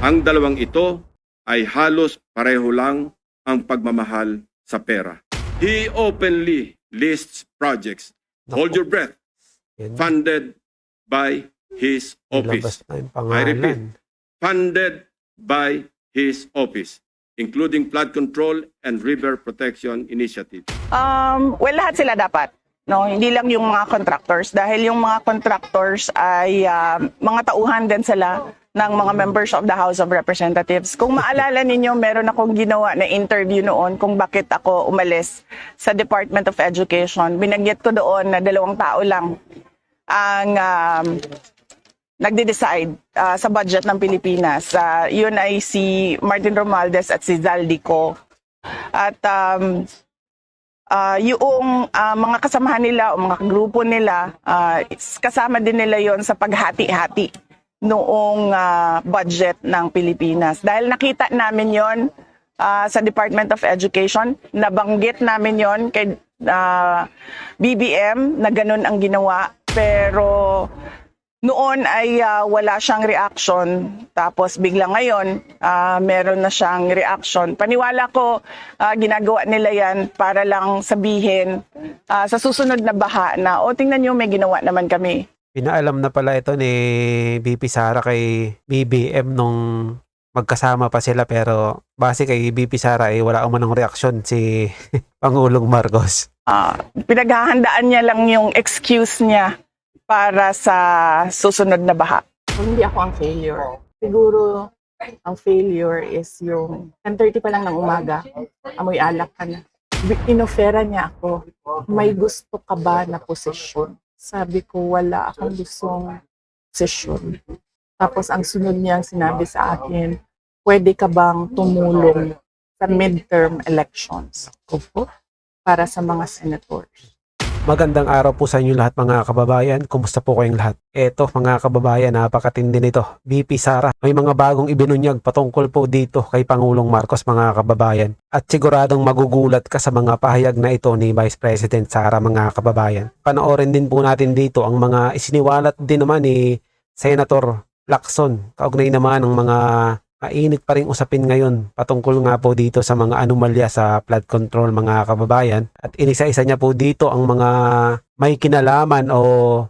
Ang dalawang ito ay halos pareho lang ang pagmamahal sa pera. He openly lists projects, hold your breath, Yan. funded by his office. Nilabas na yung I repeat, pangalan. funded by his office, including flood control and river protection initiative. Well, lahat sila dapat. No, hindi lang yung mga contractors dahil yung mga contractors ay mga tauhan din sila ng mga members of the House of Representatives. Kung maalala ninyo, meron akong ginawa na interview noon kung bakit ako umalis sa Department of Education. Binagyat ko doon na 2 tao lang ang nagde-decide sa budget ng Pilipinas. Yun ay si Martin Romualdez at si Zaldico. At yung mga kasamahan nila o mga grupo nila, kasama din nila yon sa paghati-hati noong budget ng Pilipinas. Dahil nakita namin yon sa Department of Education, nabanggit namin yon kay BBM na ganun ang ginawa. Pero noon ay wala siyang reaction, tapos bigla ngayon meron na siyang reaction. Paniwala ko ginagawa nila yan para lang sabihin sa susunod na baha na tingnan nyo, may ginawa naman kami. Pinaalam na pala ito ni BP Sara kay BBM nung magkasama pa sila, pero base kay BP Sara ay wala umanong reaksyon si Pangulong Marcos. Pinaghahandaan niya lang yung excuse niya para sa susunod na baha. Hindi ako ang failure. Siguro, ang failure is yung 10:30 pa lang ng umaga, amoy alak ka na. Inofera niya ako, may gusto ka ba na posisyon? Sabi ko, wala akong gustong posisyon. Tapos ang sunod niyang sinabi sa akin, pwede ka bang tumulong sa midterm elections? Opo, para sa mga senators. Magandang araw po sa inyo lahat mga kababayan. Kumusta po kayong lahat? Eto mga kababayan, napakatindi nito. BP Sara, may mga bagong ibinunyag patungkol po dito kay Pangulong Marcos mga kababayan. At siguradong magugulat ka sa mga pahayag na ito ni Vice President Sara mga kababayan. Panoorin din po natin dito ang mga isiniwalat din naman ni Senator Lacson. Kaugnay naman ng mga mainit pa ring usapin ngayon patungkol nga po dito sa mga anomalya sa flood control mga kababayan. At inisa-isa niya po dito ang mga may kinalaman o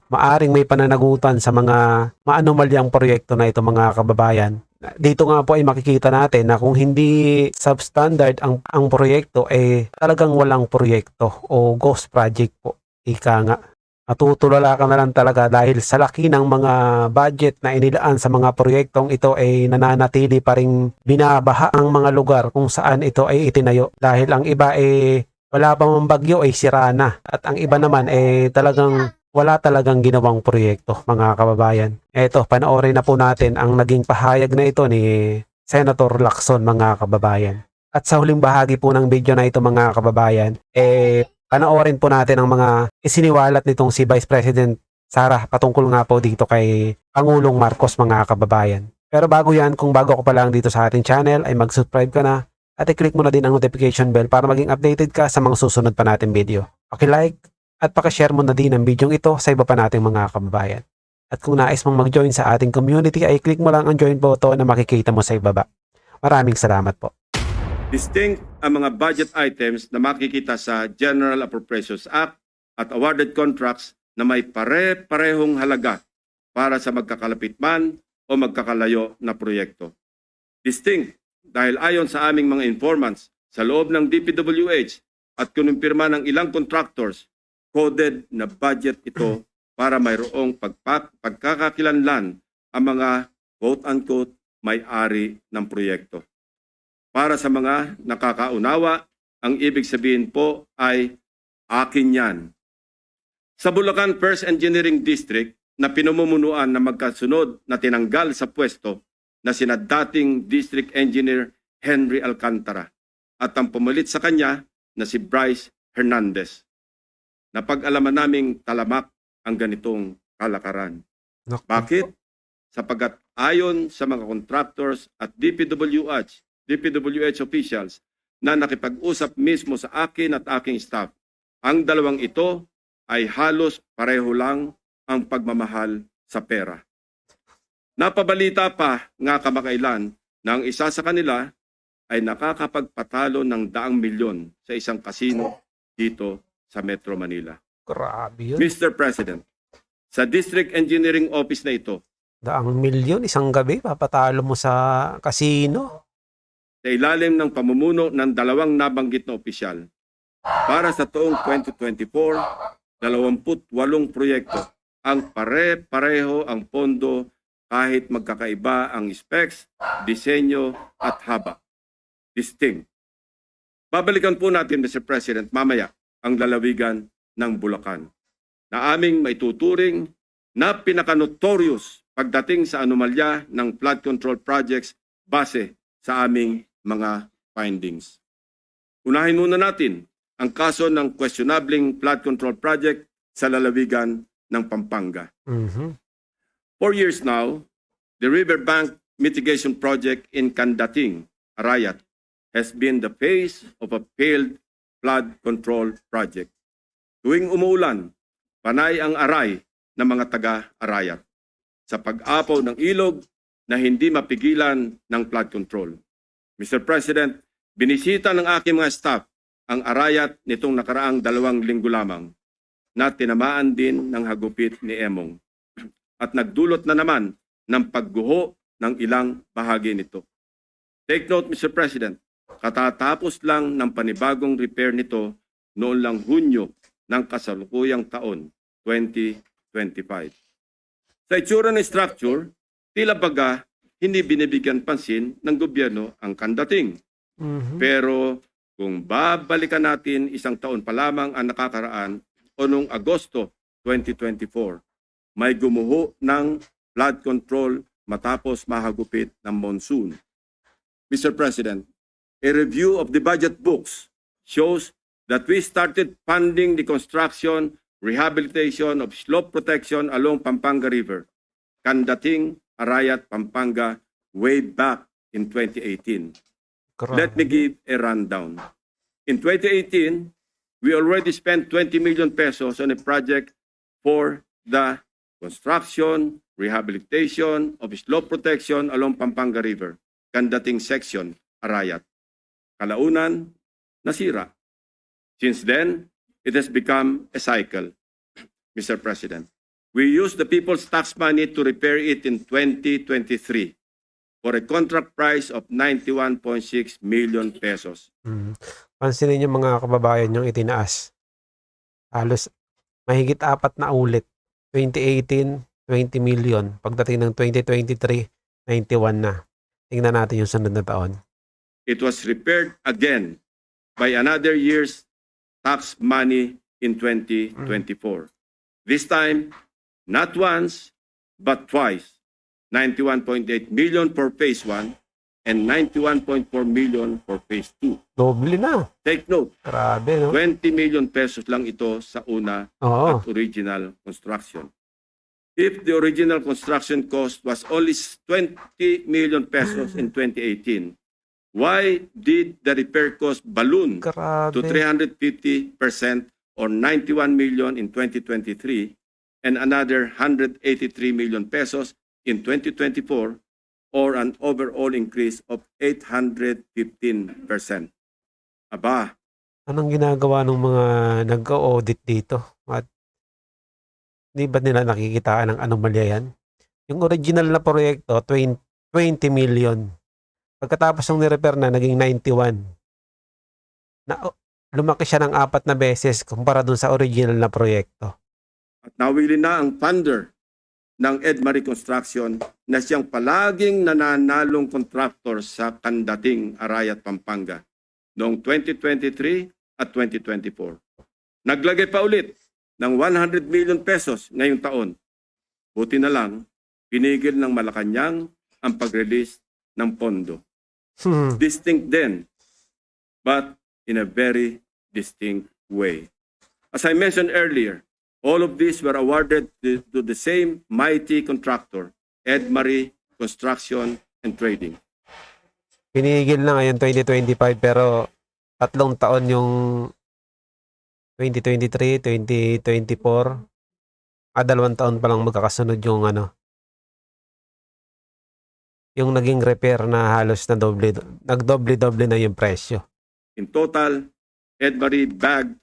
maaring may pananagutan sa mga maanomalyang proyekto na ito mga kababayan. Dito nga po ay makikita natin na kung hindi substandard ang proyekto talagang walang proyekto o ghost project po. Ika nga. Matutulala ka na lang talaga dahil sa laki ng mga budget na inilaan sa mga proyektong ito ay nananatili pa rin binabaha ang mga lugar kung saan ito ay itinayo. Dahil ang iba wala pa mang bagyo sira na. At ang iba naman talagang wala talagang ginawang proyekto mga kababayan. Eto, panoorin na po natin ang naging pahayag na ito ni Senator Lacson mga kababayan. At sa huling bahagi po ng video na ito mga kababayan, panoorin po natin ang mga isiniwalat nitong si Vice President Sara patungkol nga po dito kay Pangulong Marcos mga kababayan. Pero bago yan, kung bago ko pa lang dito sa ating channel ay mag-subscribe ka na at i-click mo na din ang notification bell para maging updated ka sa mga susunod pa nating video. Paki-like at paki-share mo na din ang video ito sa iba pa nating mga kababayan. At kung nais mong mag-join sa ating community ay click mo lang ang join button na makikita mo sa ibaba. Maraming salamat po. Distinct ang mga budget items na makikita sa General Appropriations Act at awarded contracts na may pare-parehong halaga para sa magkakalapit man o magkakalayo na proyekto. Distinct dahil ayon sa aming mga informants sa loob ng DPWH at kinumpirma ng ilang contractors, coded na budget ito para mayroong pagkakakilanlan ang mga quote-unquote may-ari ng proyekto. Para sa mga nakakaunawa, ang ibig sabihin po ay akin yan. Sa Bulacan First Engineering District na pinamumunuan na magkasunod na tinanggal sa pwesto na sina dating District Engineer Henry Alcantara at ang pumalit sa kanya na si Bryce Hernandez. Napag-alaman naming talamak ang ganitong kalakaran. Bakit? Sapagat ayon sa mga contractors at DPWH officials na nakipag-usap mismo sa akin at aking staff, ang dalawang ito ay halos pareho lang ang pagmamahal sa pera. Napabalita pa nga kamakailan na ang isa sa kanila ay nakakapagpatalo ng daang milyon sa isang kasino dito sa Metro Manila. Grabe yun. Mr. President, sa District Engineering Office na ito, Daang milyon, isang gabi, papatalo mo sa kasino. sa ilalim ng pamumuno ng dalawang nabanggit na opisyal, para sa taong 2024, 28 proyekto ang pare-pareho ang pondo kahit magkakaiba ang specs, disenyo at haba. Distinct. Babalikan po natin, Mr. President, mamaya ang lalawigan ng Bulacan na aming maituturing na pinaka-notorious pagdating sa anomalya ng flood control projects base sa aming mga findings. Unahin muna natin ang kaso ng questionabling flood control project sa lalawigan ng Pampanga. Mhm. 4 years now, the riverbank mitigation project in Candating, Arayat, has been the face of a failed flood control project. Tuwing umuulan, panay ang aray ng mga taga-Arayat sa pag-apaw ng ilog na hindi mapigilan ng flood control. Mr. President, binisita ng aking mga staff ang Arayat nitong nakaraang 2 linggo lamang na tinamaan din ng hagupit ni Emong at nagdulot na naman ng pagguho ng ilang bahagi nito. Take note, Mr. President, katatapos lang ng panibagong repair nito noon lang Hunyo ng kasalukuyang taon, 2025. Sa itsura ng structure, tila baga hindi binibigyan pansin ng gobyerno ang Candating. Mhm. Pero kung babalikan natin isang taon pa lamang ang nakakaraan o noong Agosto 2024, may gumuho ng flood control matapos mahagupit ng monsoon. Mr. President, a review of the budget books shows that we started funding the construction, rehabilitation of slope protection along Pampanga River, Candating, Arayat, Pampanga, way back in 2018. Grabe. Let me give a rundown. In 2018, we already spent 20 million pesos on a project for the construction, rehabilitation of slope protection along Pampanga River, Candating section, Arayat. Kalaunan, nasira. Since then, it has become a cycle, Mr. President. We used the people's tax money to repair it in 2023 for a contract price of 91.6 million pesos. Mhm. Pansinin niyo mga kababayan yung itinaas. Halos mahigit 4 na ulit. 2018, 20 million. Pagdating ng 2023, 91 na. Tingnan natin yung sunod na taon. It was repaired again by another year's tax money in 2024. This time, not once, but twice. 91.8 million for phase 1 and 91.4 million for phase 2. Doble na. Take note, Grabe, no? 20 million pesos lang ito sa una Oo. at original construction. If the original construction cost was only 20 million pesos in 2018, why did the repair cost balloon Grabe. to 350% or 91 million in 2023 and another 183 million pesos in 2024 or an overall increase of 815%? Aba, Anong ginagawa ng mga nag-audit dito? At di ba nila nakikitaan ng anomalya yan? Yung original na proyekto, 20 million. Pagkatapos ng ni-repair na, naging 91. Lumaki siya ng 4 na beses kumpara dun sa original na proyekto. at nawili na ang funder ng Edmarie Construction na siyang palaging nananalong contractor sa Candating, Arayat, Pampanga noong 2023 at 2024. Naglagay pa ulit ng 100 million pesos ngayong taon. Buti na lang, pinigil ng Malacanang ang pag-release ng pondo. Distinct din, but in a very distinct way. As I mentioned earlier, all of these were awarded to the same mighty contractor, Edmarie Construction and Trading. Pinigil na ngayon 2025 pero 3 taon yung 2023, 2024. 2 taon pa lang magkakasunod yung Yung naging repair na halos na nagdoble-doble na yung presyo. In total, Edmarie bagged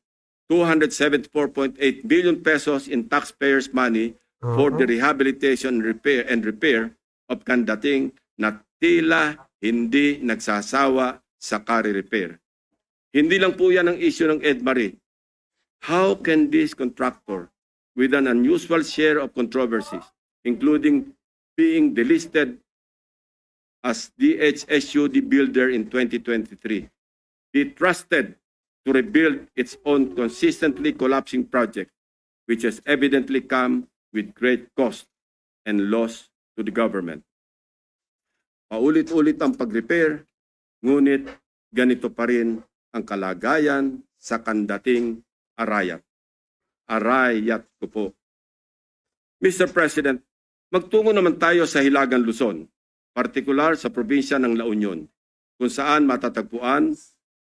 274.8 billion pesos in taxpayers' money for the rehabilitation and repair of Kandating na tila hindi nagsasawa sa repair. Hindi lang po yan ang issue ng Edmarie. How can this contractor, with an unusual share of controversies, including being delisted as DHSUD builder in 2023, be trusted to rebuild its own consistently collapsing project, which has evidently come with great cost and loss to the government? Paulit-ulit ang pag-repair, ngunit ganito pa rin ang kalagayan sa Kandating Arayat. Arayat ko po. Mr. President, magtungo naman tayo sa Hilagang Luzon, partikular sa probinsya ng La Union, kung saan matatagpuan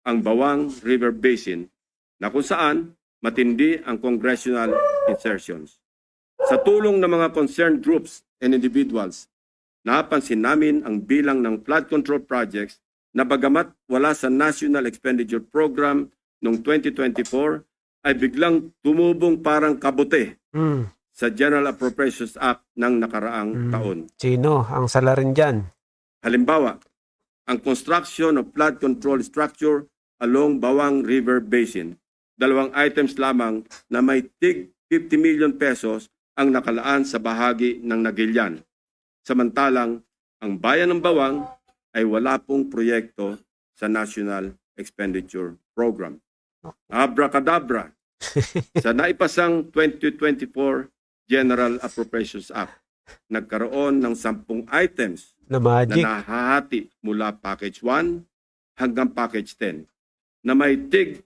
ang Bawang River Basin na kung saan matindi ang congressional insertions. Sa tulong ng mga concerned groups and individuals, napansin namin ang bilang ng flood control projects na bagamat wala sa National Expenditure Program noong 2024 ay biglang tumubong parang kabute sa General Appropriations Act ng nakaraang taon. Sino ang salarin dyan? Halimbawa, ang construction of flood control structure along Bawang River Basin. 2 items lamang na may tig 50 million pesos ang nakalaan sa bahagi ng Nagilian. Samantalang, ang bayan ng Bawang ay wala pong proyekto sa National Expenditure Program. Abracadabra, sa naipasang 2024 General Appropriations Act, nagkaroon ng 10 items Na magic. na nahahati mula Package 1 hanggang Package 10 na may tig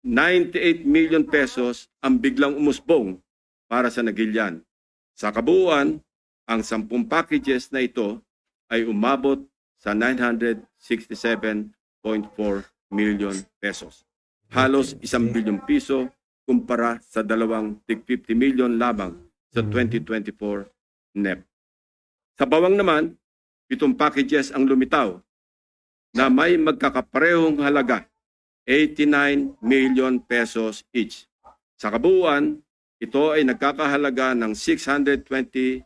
98 million pesos ang biglang umusbong para sa Nagilian. Sa kabuuan, ang 10 packages na ito ay umabot sa 967.4 million pesos. Halos 1 bilyong piso kumpara sa 2 tig 50 million lamang sa 2024 NEP. Sa Bawang naman, 7 packages ang lumitaw na may magkakaparehong halaga, 89 million pesos each. Sa kabuuan, ito ay nagkakahalaga ng 623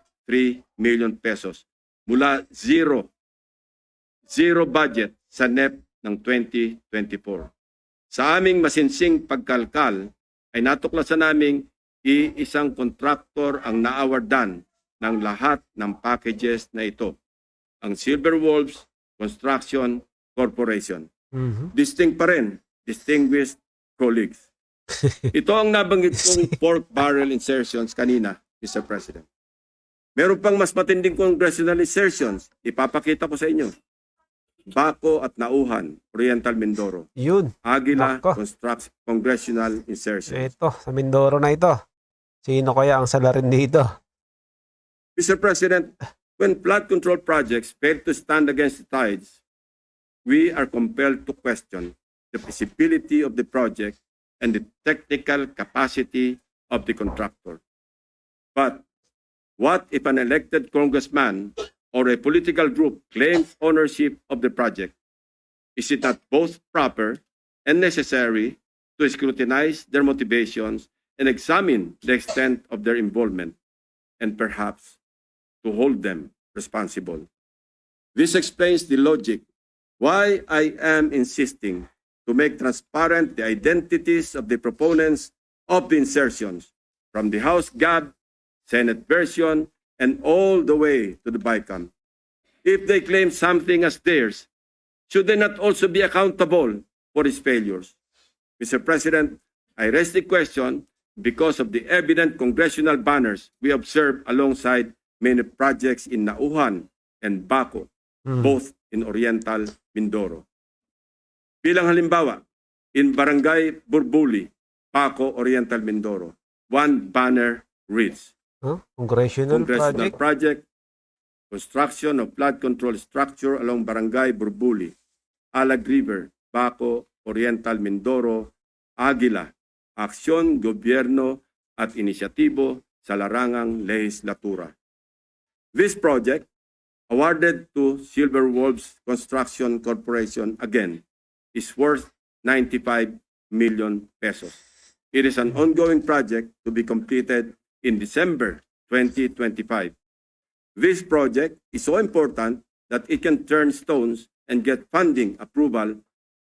million pesos mula zero budget sa NEP ng 2024. Sa aming masinsing pagkalkal ay natuklasan naming iisang kontraktor ang naawardan ng lahat ng packages na ito, ang Silver Wolves Construction Corporation. Distinct pa rin, distinguished colleagues. Ito ang nabanggit kong pork barrel insertions kanina, Mr. President. Meron pang mas matinding congressional insertions, ipapakita ko sa inyo. Baco at Nauhan, Oriental Mindoro. Yun. Aguila Nako. Congressional Insertion. Ito, sa Mindoro na ito. Sino kaya ang salarin dito? Mr. President, when flood control projects fail to stand against the tides, we are compelled to question the feasibility of the project and the technical capacity of the contractor. But what if an elected congressman or a political group claims ownership of the project? Is it not both proper and necessary to scrutinize their motivations and examine the extent of their involvement, and perhaps to hold them responsible? This explains the logic why I am insisting to make transparent the identities of the proponents of the insertions from the House GAB, Senate version, and all the way to the BICAM. If they claim something as theirs, should they not also be accountable for its failures? Mr. President, I raise the question because of the evident congressional banners we observe alongside many projects in Nauhan and Baco, both in Oriental Mindoro. Bilang halimbawa, in Barangay Burbuli, Baco, Oriental Mindoro, one banner reads, Congressional Congressional project. project, construction of flood control structure along Barangay Burbuli, Alag River, Baco, Oriental Mindoro, Aguila, aksyon, gobyerno at inisyatibo sa larangang lehislatura. This project, awarded to Silver Wolves Construction Corporation again is worth 95 million pesos. It is an ongoing project to be completed in December 2025. This project is so important that it can turn stones and get funding approval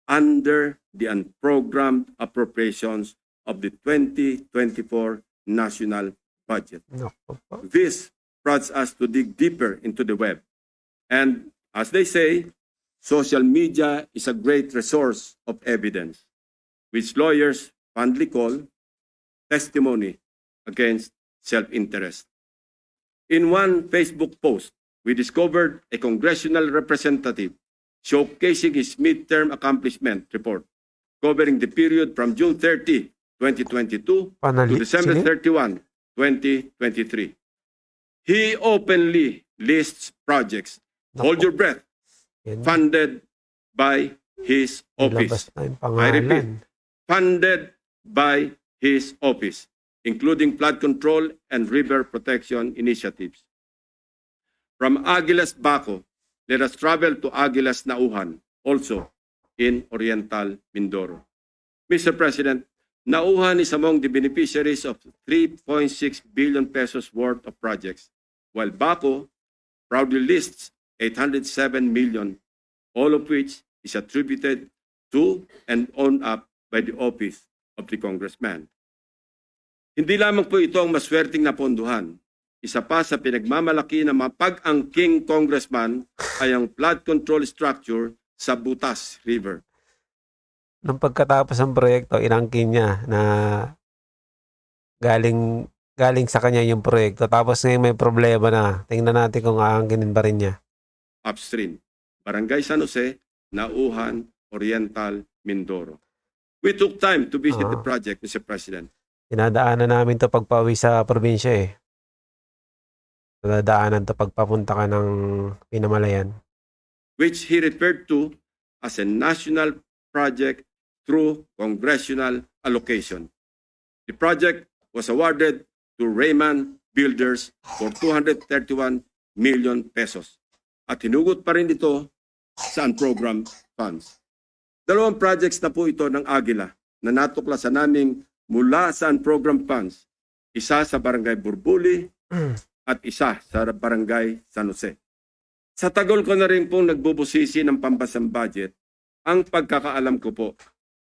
under the unprogrammed appropriations of the 2024 national budget. Naku po. This prompts us to dig deeper into the web. And as they say, social media is a great resource of evidence, which lawyers fondly call testimony against self-interest. In one Facebook post, we discovered a congressional representative showcasing his midterm accomplishment report covering the period from June 30, 2022 to December 31, 2023. He openly lists projects, hold your breath, Yan. funded by his Nilabas office. na yung I repeat, pangalan. funded by his office, including flood control and river protection initiatives. From Aguilas Baco, let us travel to Aguilas Nauhan, also in Oriental Mindoro. Mr. President, Nauhan is among the beneficiaries of 3.6 billion pesos worth of projects, while Baco proudly lists 807 million, all of which is attributed to and owned up by the office of the congressman. Hindi lamang po ito ang maswerteng napondohan. Isa pa sa pinagmamalaki ng mapag-angking congressman ay ang flood control structure sa Butas River. Nung pagkatapos ng proyekto, inangkin niya na galing sa kanya yung proyekto. Tapos ngayon may problema na. Tingnan natin kung aangkinin ba rin niya. Upstream, Barangay San Jose, Nauhan, Oriental, Mindoro. We took time to visit the project, Mr. President. Dinadaanan namin to pagpauwi sa probinsya eh. Dinadaanan to pagpapunta ka ng Pinamalayan. Which he referred to as a national project through congressional allocation. The project was awarded to Raymond Builders for 231 million pesos. At hinugot pa rin ito sa unprogrammed funds. Dalawang projects na po ito ng Aguila na natuklasan naming mula sa unprogrammed funds. Isa sa Barangay Burbuli at isa sa Barangay San Jose. Sa tagal ko na rin pong nagbubusisi ng pambasang budget, ang pagkakaalam ko po,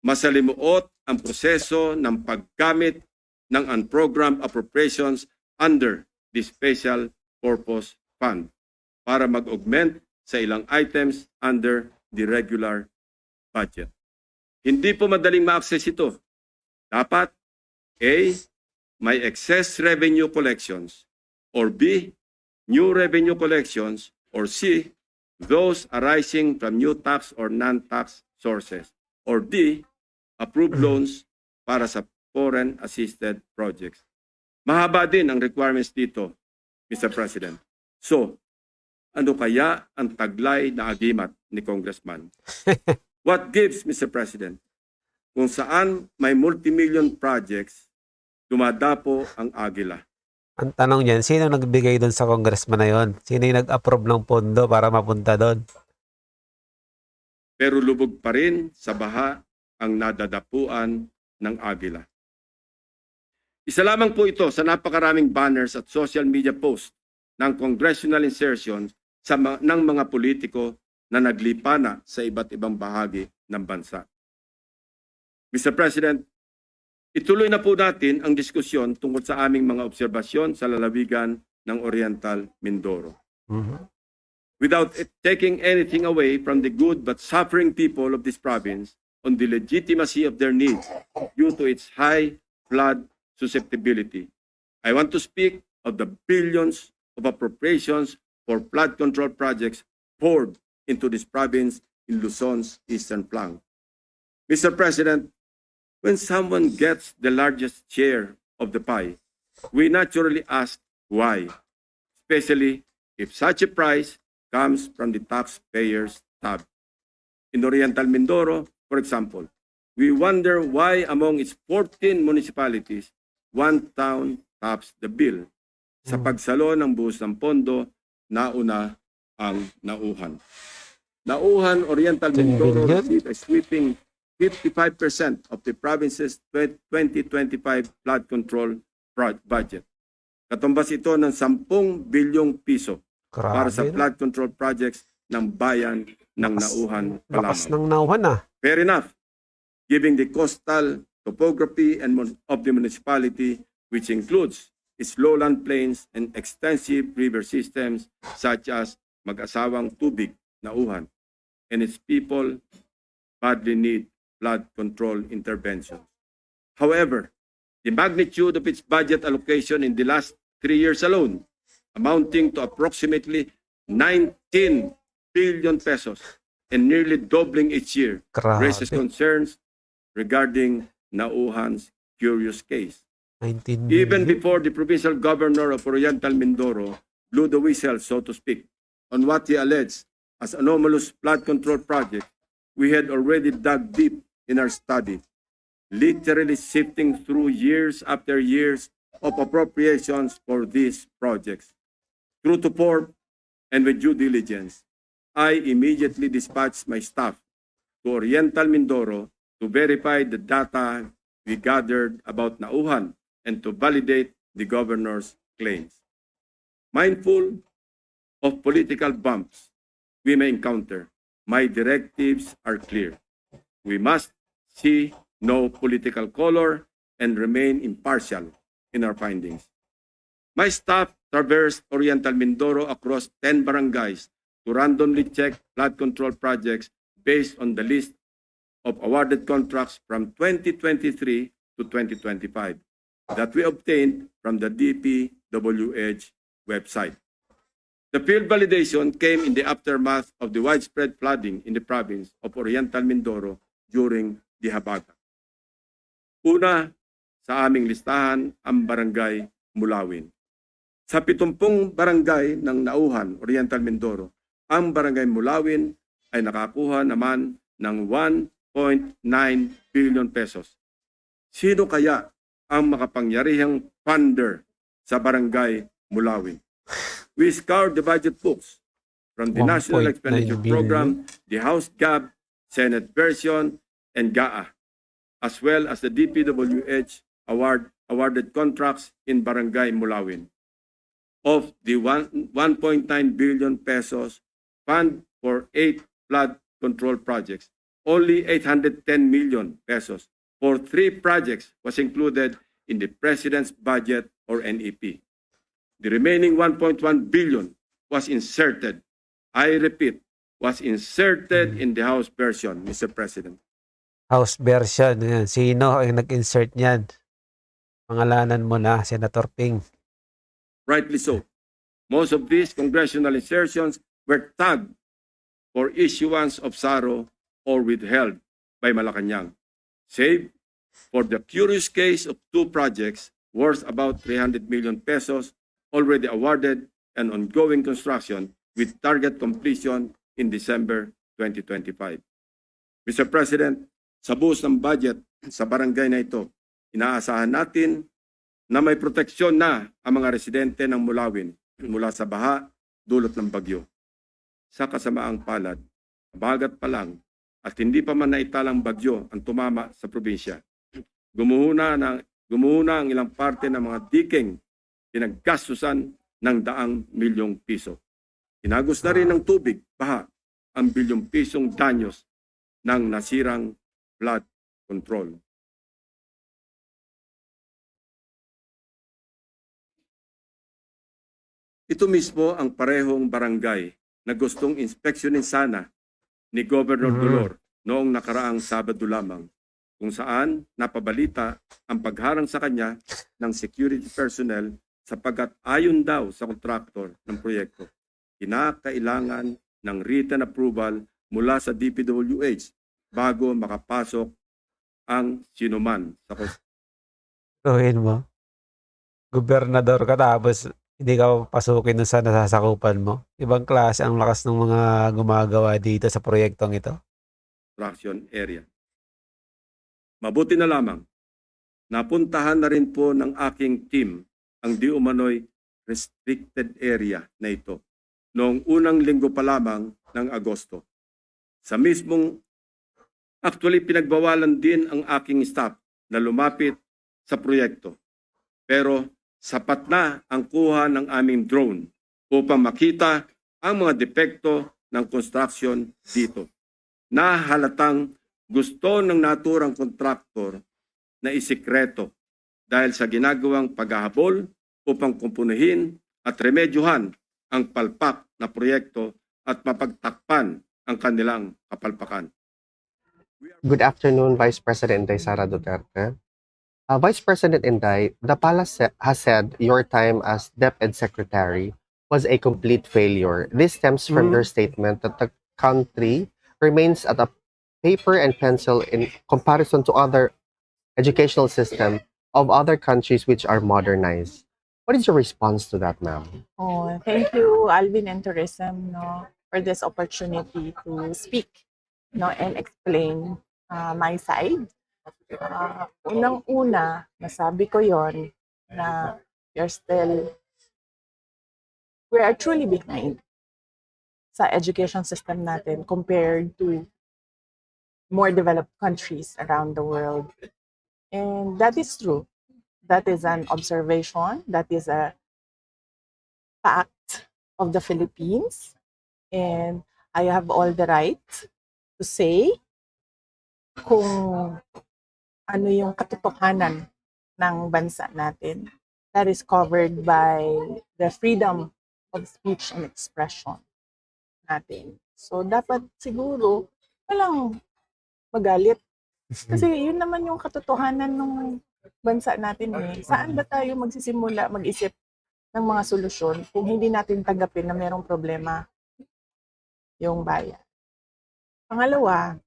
masalimuot ang proseso ng paggamit ng unprogrammed appropriations under the Special Purpose Fund para mag-augment sa ilang items under the regular budget. Hindi po madaling ma-access ito. Dapat A, may excess revenue collections, or B, new revenue collections, or C, those arising from new tax or non-tax sources, or D, approved loans para sa foreign assisted projects. Mahaba din ang requirements dito, Mr. President. So, ano kaya ang taglay na agimat ni Congressman? What gives, Mr. President? Kung saan may multimillion projects, dumadapo ang Aguila. Ang tanong niyan, sino nagbigay doon sa congressman na yon? Sino yung nag-approve ng pondo para mapunta doon? Pero lubog pa rin sa baha ang nadadapuan ng Aguila. Isa lamang po ito sa napakaraming banners at social media posts ng congressional insertions ng mga politiko na naglipana sa iba't ibang bahagi ng bansa. Mr. President, ituloy na po natin ang diskusyon tungkol sa aming mga obserbasyon sa lalawigan ng Oriental Mindoro. Without taking anything away from the good but suffering people of this province on the legitimacy of their needs due to its high flood susceptibility, I want to speak of the billions of appropriations for flood control projects poured into this province in Luzon's eastern flank. Mr. President, when someone gets the largest share of the pie, we naturally ask why, especially if such a price comes from the taxpayers' tab. In Oriental Mindoro, for example, we wonder why among its 14 municipalities, one town tops the bill. Sa pagsalo ng buhos ng pondo, nauna ang Nauhan. Nauhan Oriental 10 Mindoro billion? received a sweeping 55% of the province's 2025 flood control budget. Katumbas ito ng 10 bilyong piso para sa Grabe. flood control projects ng bayan ng Nauhan, Lakas Palamao. ng nauhan ah. Fair enough, given the coastal topography of the municipality, which includes its lowland plains and extensive river systems such as Mag-asawang Tubig, Nauhan, and its people badly need flood control interventions. However, the magnitude of its budget allocation in the last 3 years alone, amounting to approximately 19 billion pesos and nearly doubling each year, Grabe. raises concerns regarding Nauhan's curious case. 19 Even billion. before the provincial governor of Oriental Mindoro blew the whistle, so to speak, on what he alleged as anomalous flood control project, we had already dug deep in our study, literally sifting through years after years of appropriations for these projects. True to form and with due diligence, I immediately dispatched my staff to Oriental Mindoro to verify the data we gathered about Nauhan and to validate the governor's claims. Mindful of political bumps we may encounter, my directives are clear. We must see no political color and remain impartial in our findings. My staff traversed Oriental Mindoro across 10 barangays to randomly check flood control projects based on the list of awarded contracts from 2023 to 2025 that we obtained from the DPWH website. The field validation came in the aftermath of the widespread flooding in the province of Oriental Mindoro during the Habagat. Una sa aming listahan ang Barangay Mulawin. Sa 70 barangay ng Nauhan, Oriental Mindoro, ang Barangay Mulawin ay nakakuha naman ng 1.9 billion pesos. Sino kaya ang makapangyarihang funder sa Barangay Mulawin? We scoured the budget books from the National 1.9 Expenditure billion. Program, the House GAB, Senate version, and GAA, as well as the DPWH awarded contracts in Barangay Mulawin. Of the 1.9 billion pesos fund for 8 flood control projects, only 810 million pesos for 3 projects was included in the President's budget or NEP. The remaining 1.1 billion was inserted. I repeat, was inserted in the House version, Mr. President. House version. Yan. Sino ang nag-insert niyan? Pangalanan mo na, Senator Ping. Rightly so. Most of these congressional insertions were tagged for issuance of SARO or withheld by Malacanang, save for the curious case of 2 projects worth about 300 million pesos already awarded and ongoing construction with target completion in December 2025. Mr. President, sa buhos ng budget sa barangay na ito, inaasahan natin na may proteksyon na ang mga residente ng Mulawin mula sa baha dulot ng bagyo. Sa kasamaang palad, bagat pa lang at hindi pa man naitalang bagyo ang tumama sa probinsya. Gumuhuna ang ilang parte ng mga diking pinaggastusan ng daang milyong piso. Inagos na rin ng tubig, baha, ang bilyong pisong danyos ng nasirang flood control. Ito mismo ang parehong barangay na gustong inspeksyonin sana ni Governor Dolor noong nakaraang Sabado lamang, kung saan napabalita ang pagharang sa kanya ng security personnel sapagkat ayon daw sa kontraktor ng proyekto, kinakailangan ng written approval mula sa DPWH bago makapasok ang sinuman sa Gawin mo. Gobernador ka tapos hindi ka pasukin dun sa nasasakupan mo. Ibang klase ang lakas ng mga gumagawa dito sa proyektong ito. construction area. Mabuti na lamang, napuntahan na rin po ng aking team ang di umano'y restricted area na ito noong unang linggo pa lamang ng Agosto. Actually pinagbawalan din ang aking staff na lumapit sa proyekto. Pero sapat na ang kuha ng aming drone upang makita ang mga depekto ng construction dito. Nahalatang gusto ng naturang kontraktor na isikreto dahil sa ginagawang paghahabol upang kumpunuhin at remedyohan ang palpak na proyekto at mapagtakpan ang kanilang kapalpakan. Good afternoon, Vice President Inday Sara Duterte. Vice President Inday, the palace has said your time as DepEd Secretary was a complete failure. This stems from your statement that the country remains at a paper and pencil in comparison to other educational system of other countries which are modernized. What is your response to that, ma'am? Oh, thank you, Alvin and Tourism, for this opportunity to speak, and explain my side. Unang-una, nasabi ko yon na we are truly behind sa education system natin compared to more developed countries around the world. And that is true. That is an observation. That is a fact of the Philippines. And I have all the right to say kung ano yung katotohanan ng bansa natin. That is covered by the freedom of speech and expression natin. So, dapat siguro walang magalit. Kasi yun naman yung katotohanan ng bansa natin eh. Saan ba tayo magsisimula mag-isip ng mga solusyon kung hindi natin tanggapin na mayroong problema yung bayan? Pangalawa,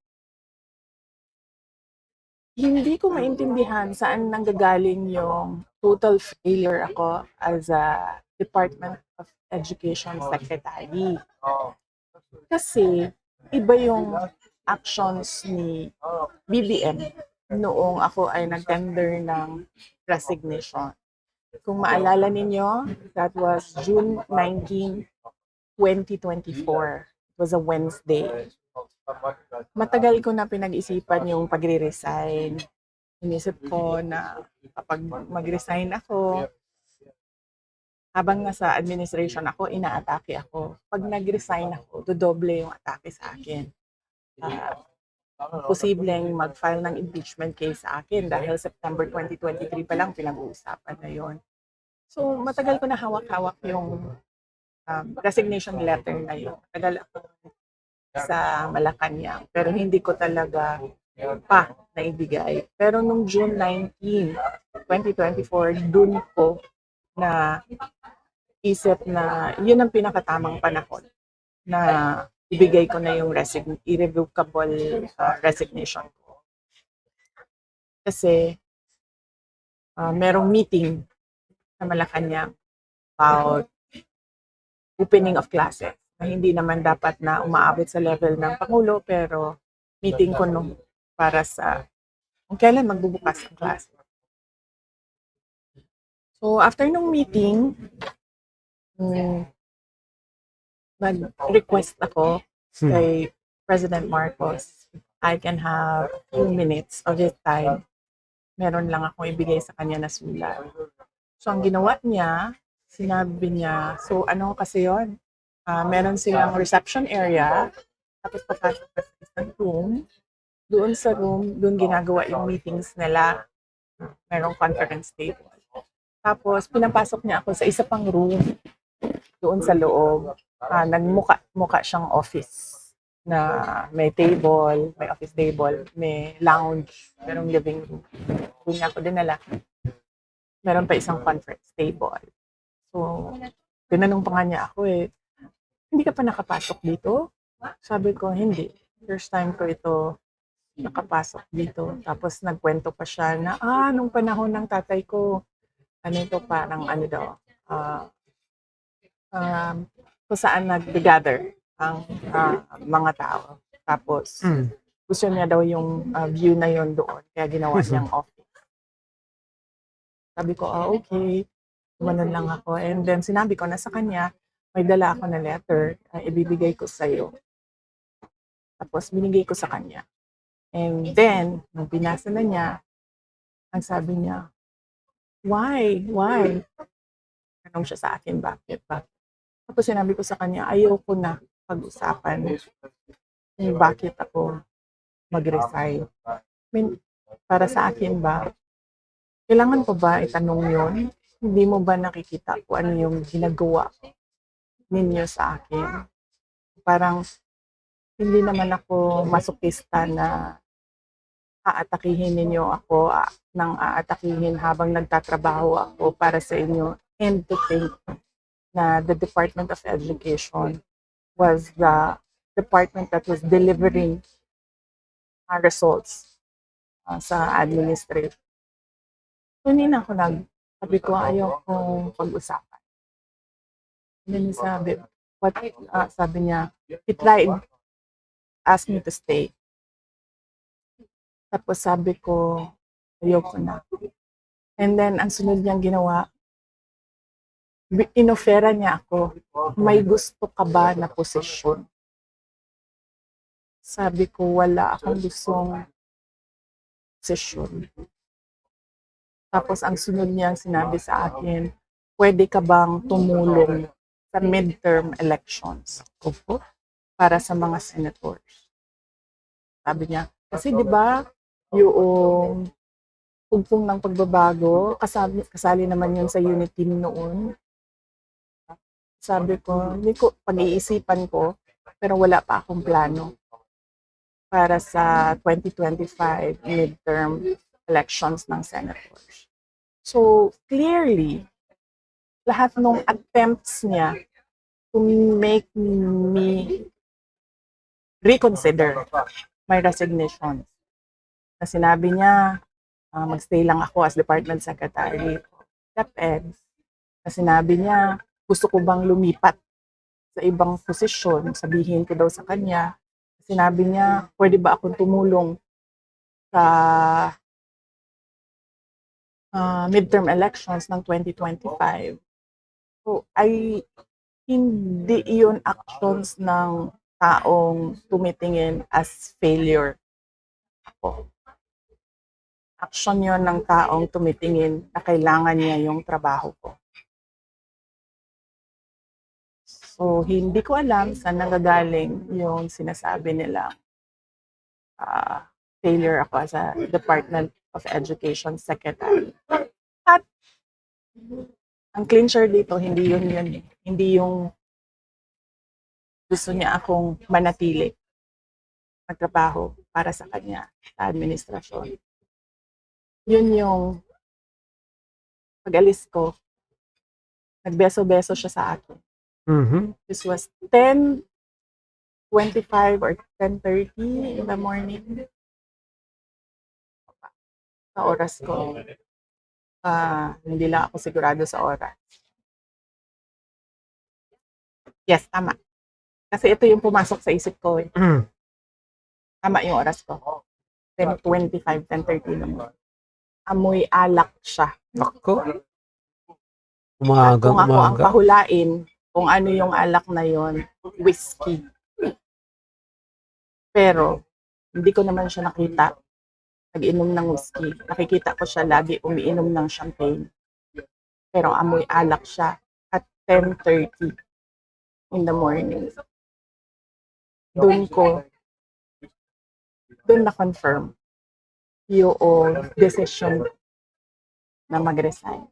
hindi ko maintindihan saan nanggagaling yung total failure ako as a Department of Education Secretary. Kasi iba yung actions ni BBM noong ako ay nag-tender ng resignation. Kung maalala ninyo, that was June 19, 2024. It was a Wednesday. Matagal ko na pinag-isipan yung pagre-resign. Inisip ko na kapag mag-resign ako, habang nasa administration ako, inaatake ako. Pag nag-resign ako, dodoble yung atake sa akin. Posibleng mag-file ng impeachment case sa akin dahil September 2023 pa lang pinag-uusapan na yon. So, matagal ko na hawak-hawak yung resignation letter na yun. Matagal ako sa Malacanang, pero hindi ko talaga pa naibigay. Pero nung June 19, 2024, dun ko na isip na yun ang pinakatamang panahon na ibigay ko na yung irrevocable resignation ko. Kasi merong meeting sa Malacanang about opening of classes na hindi naman dapat na umaabot sa level ng Pangulo, pero meeting ko nung para sa kung kailan magbubukas ang klase. So after nung meeting, nag-request ako kay President Marcos, I can have 2 minutes of his time. Meron lang akong ibigay sa kanya na sulat. So ang ginawa niya, sinabi niya, so ano kasi yon? Meron silang reception area, tapos papasok ka sa isang room. Doon sa room, doon ginagawa yung meetings nila. Merong conference table. Tapos pinapasok niya ako sa isa pang room, doon sa loob. Nagmuka siyang office na may table, may office table, may lounge, merong living room. Doon niya ako dinala. Meron pa isang conference table. So, tinanong pa nga niya ako hindi ka pa nakapasok dito? Sabi ko, hindi. First time ko ito nakapasok dito. Tapos nagkwento pa siya na, nung panahon ng tatay ko, parang kung saan nag-gather ang mga tao. Tapos, gusto niya daw yung view na yon doon. Kaya ginawa niyang office. Sabi ko, okay. Gumanon lang ako. And then, sinabi ko na sa kanya, may dala ako na letter, ibibigay ko sa'yo. Tapos binigay ko sa kanya. And then, nung binasa na niya, ang sabi niya, why? Why? Tanong siya sa akin, bakit? Bakit? Tapos sinabi ko sa kanya, ayoko na pag-usapan kung bakit ako mag-resign. I mean, para sa akin ba, kailangan ko ba itanong yon? Hindi mo ba nakikita kung ano yung ginagawa ninyo sa akin? Parang hindi naman ako masokista na aatakihin ninyo ako nang aatakihin habang nagtatrabaho ako para sa inyo. And to think na the Department of Education was the department that was delivering results sa administration. So, hindi na ako sabi ko, ayaw kong pag-usapan. And then sabi niya, he tried, asked me to stay. Tapos sabi ko, ayoko na. And then, ang sunod niyang ginawa, inofera niya ako, may gusto ka ba na posisyon? Sabi ko, wala akong gustong posisyon. Tapos, ang sunod niyang sinabi sa akin, pwede ka bang tumulong sa midterm elections para sa mga senators? Sabi niya, kasi di ba yung pugpong ng pagbabago, kasali naman yun sa unit team noon. Sabi ko, hindi ko, pag-iisipan ko, pero wala pa akong plano para sa 2025 midterm elections ng senators. So, clearly, lahat ng attempts niya to make me reconsider my resignation. Na sinabi niya, magstay lang ako as Department Secretary of DepEd. Na sinabi niya, gusto ko bang lumipat sa ibang posisyon, sabihin ko daw sa kanya. Sinabi niya, pwede ba akong tumulong sa midterm elections ng 2025. So, hindi iyon actions ng taong tumitingin as failure ako. Action yon ng taong tumitingin na kailangan niya yung trabaho ko. So, hindi ko alam saan nanggagaling yung sinasabi nila failure ako as a Department of Education Secretary. At ang clincher dito, hindi yun. Hindi yung gusto niya akong manatili magtrabaho para sa kanya sa administrasyon. Yun yung pag-alis ko, nagbeso-beso siya sa akin. This was 10:25 or 10:30 in the morning. Sa oras ko. Hindi lang ako sigurado sa oras. Yes, tama. Kasi ito yung pumasok sa isip ko. Tama yung oras ko. 10:25, 10:30 naman. Amoy alak siya. Ako? At Umagang kung ako ang umaga. pahulain, kung ano yung alak na yon, whiskey. Pero, hindi ko naman siya nakita nag-inom ng whiskey. Nakikita ko siya lagi umiinom ng champagne. Pero amoy alak siya at 10:30 in the morning. Doon na-confirm yung decision na mag-resign.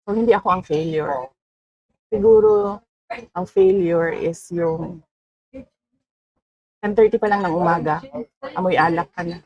So, hindi ako ang failure. Siguro, ang failure is yung 10:30 pa lang ng umaga, amoy alak ka na.